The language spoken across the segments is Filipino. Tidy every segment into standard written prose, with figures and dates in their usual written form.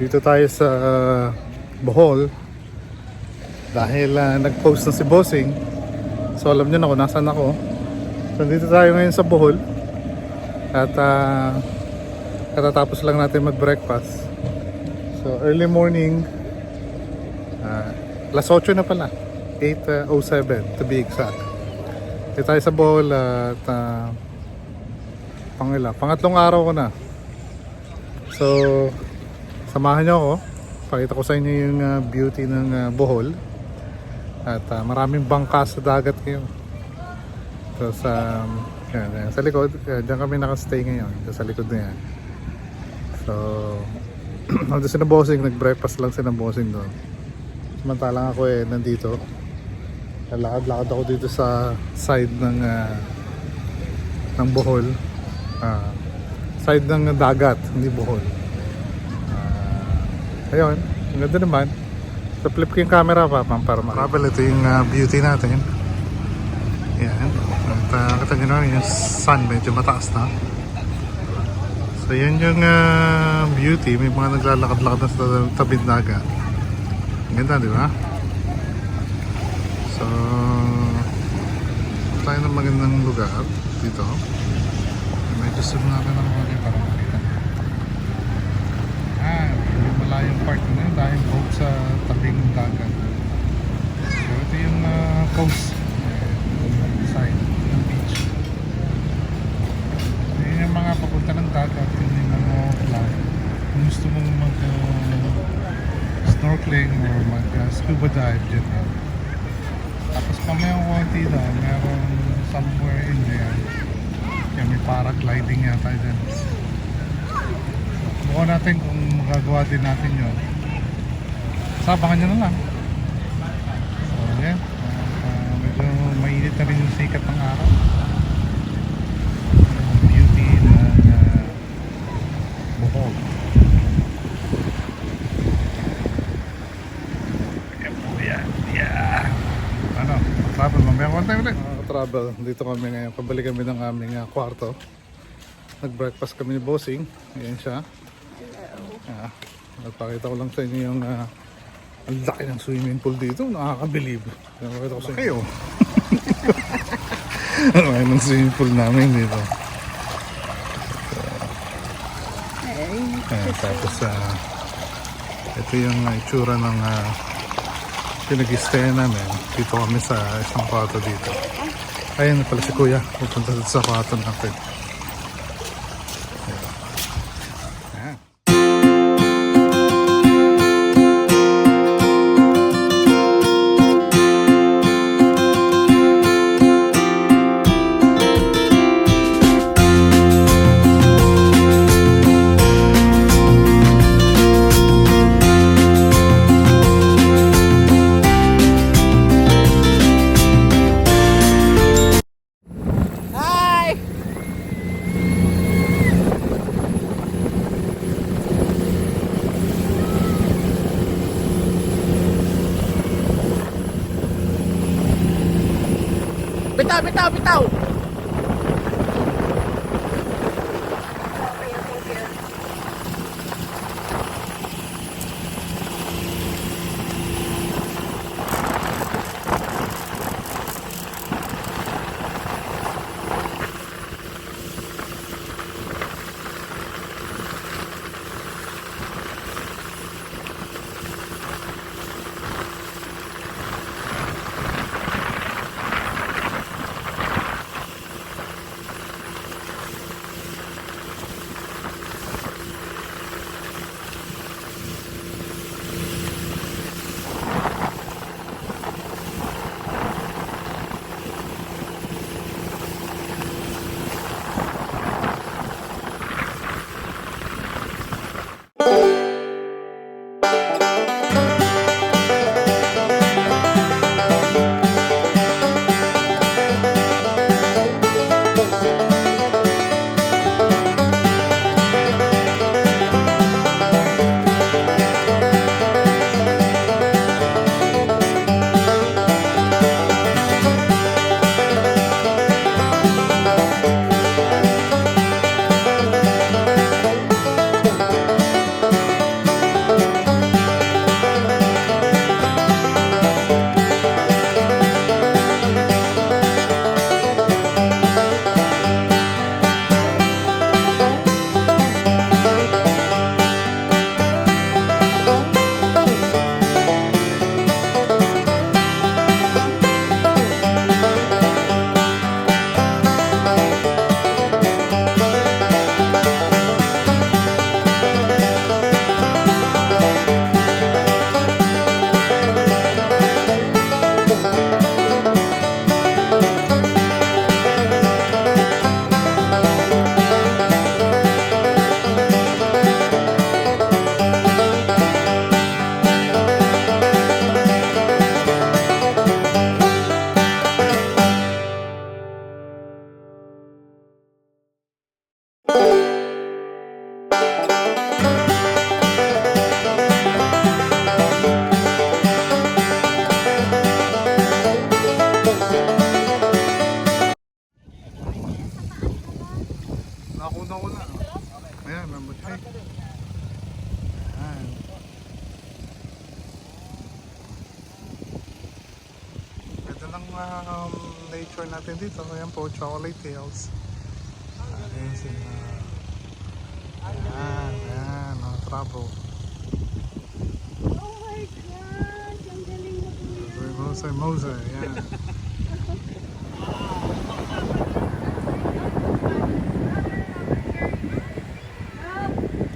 Nandito tayo sa Bohol dahil nag-post na si Bossing. So alam niyo na kung nasaan ako. So nandito tayo ngayon sa Bohol. At katatapos lang natin mag-breakfast. So early morning, alas 8 na pala, 8:07 to be exact. Dito tayo sa Bohol at pangatlong araw ko na. So samahan niyo ako, pakita ko sa inyo yung beauty ng Bohol. At maraming bangka sa dagat ngayon. So yan, sa likod, dyan kami nakastay ngayon, sa likod na yan. So nandun si na Bossing, nag-breakfast lang si na Bossing doon. Samantalang ako nandito. Lakad-lakad ako dito sa side ng Bohol. Side ng dagat, hindi Bohol. Ayun, ang ganda naman. So flip ko yung camera pa para makabal. Ito yung beauty natin. Yan. At kita nyo naman yung sun medyo mataas na. So yan yung beauty. May mga naglalakad-lakad na sa tabing dagat. Ang ganda, di ba? So tayo ng magandang lugar dito. Medyo zoom natin ang mga para makita. Yung malayong part na yun, dahil boat sa tabing dagat. So ito yung coast side ng beach. Yun yung mga papunta ng dagat, yun yung mga fly. Kung gusto mong mag snorkeling or mag scuba dive dyan. Tapos pamayang konti na, meron somewhere in there. Kaya may paragliding yata dyan. Bukan natin kung magagawa din natin yun. Sabangan nyo na lang. So yan, medyo mainit na rin yung sikat ng araw. Yung beauty ng Bohol. Yan po yan. Yeah. Ano, travel mamaya konti ulit. Travel, dito kami ngayon. Pabalik kami ng aming kwarto. Nag-breakfast kami ni Bossing. Ayan siya. Nagpakita ko lang sa inyo yung ang laki ng swimming pool dito. Nakakabilib. Nakakita ko sa inyo. Ang laki ng swimming pool namin dito. Tapos ito yung itsura ng pinag-istayan namin. Dito kami sa isang kwarto dito. Ayun na pala si Kuya. Pupunta sa kwarto natin. Bitaw, bitaw, bitaw! nature natin dito. Ayan po, Chocolate Hills. Ayan sila. Ayan, mga travel. Oh my gosh! Ang galing mo po yan. Mose, ayan.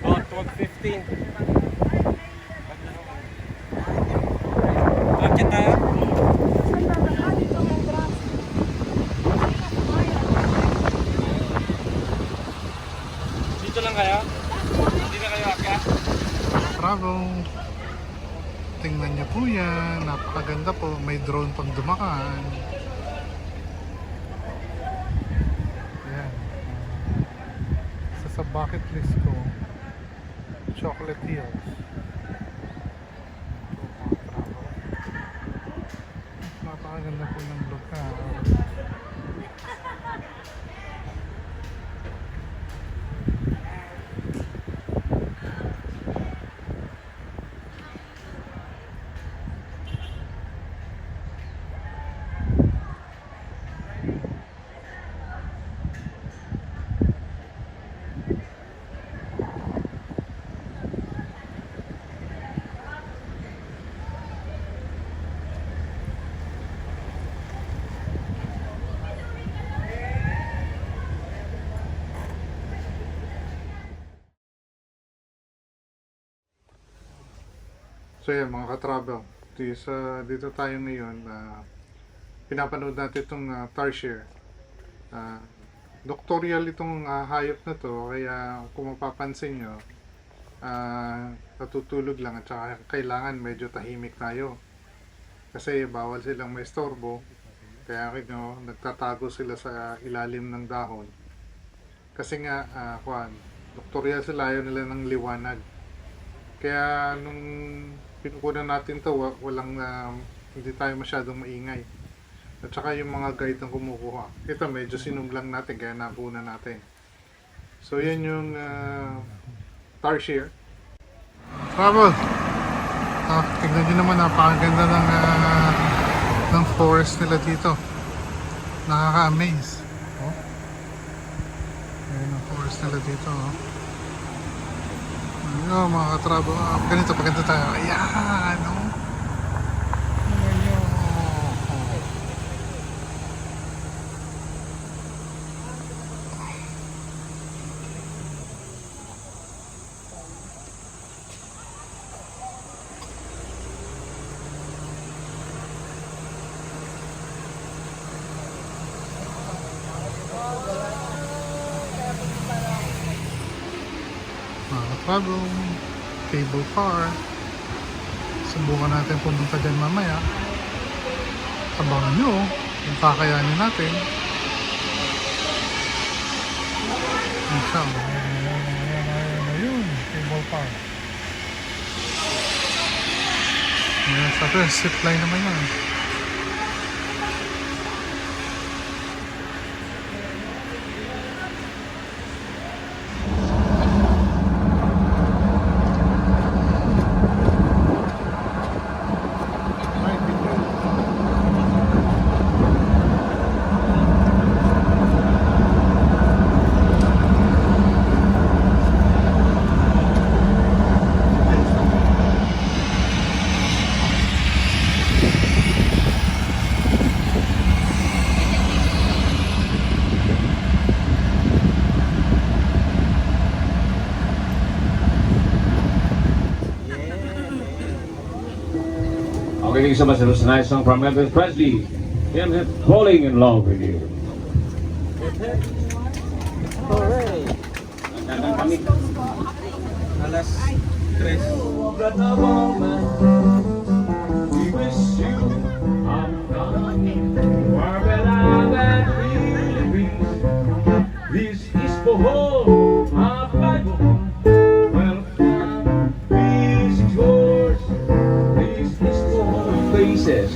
Oh, 12:15. Bakit tayo? Dito lang kaya? Hindi na kayo akyat? Travel. Tingnan niyo po yan. Napakaganda po. May drone pang dumakaan. Ayan. Isa sa bucket list ko, Chocolate Hills. Napakaganda po ng lugar. So yan mga ka-travel, dito tayo ngayon. Pinapanood natin itong tarsier. Doctorial itong hayop na to, kaya kung mapapansin nyo, natutulog lang at saka kailangan medyo tahimik tayo. Kasi bawal silang maistorbo, kaya nagtatago sila sa ilalim ng dahon. Kasi nga, doctorial sila, ayaw nila ng liwanag. Kaya nung pinukunan natin to, hindi tayo masyadong maingay. At saka yung mga guide ang kumukuha. Ito medyo sinunglang natin kaya nakuha natin. So yan yung tarsier. Travel! Tignan nyo naman, napakaganda ng forest nila dito. Nakaka-amaze. Oh. Ayan ang forest nila dito. Oh. Ano mga katrabo, ganito paganda tayo. Ayan, no? Tingnan nyo. Mga katrabo, cable car. Subukan natin pumunta dyan mamaya. Abangan nyo kung kakayanin natin. Yan siya. Ayun, cable car. Yan, sabi, zipline naman yan. Okay, thank you so much. It was a nice song from Elvis Presley. Him falling in love with you. Hooray! Nandang kami. Alas 3. At the moment, we wish you far beloved Philippines. This is Bohol, our Bible. Welcome, this is yours. This is Bohol places.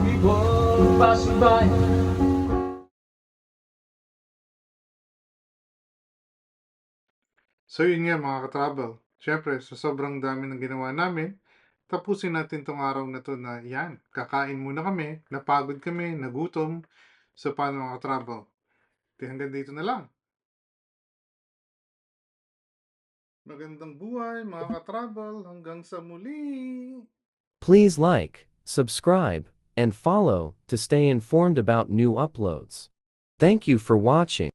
People passing by. So yun nga mga ka-travel. Siyempre, sa sobrang dami ng ginawa namin, tapusin natin tong araw na to na yan. Kakain muna kami, napagod kami, nagutom. So, paano mga katrabaho? Hanggang dito na lang. Magandang buhay mga katrabaho. Hanggang sa muli. Please like, subscribe, and follow to stay informed about new uploads. Thank you for watching.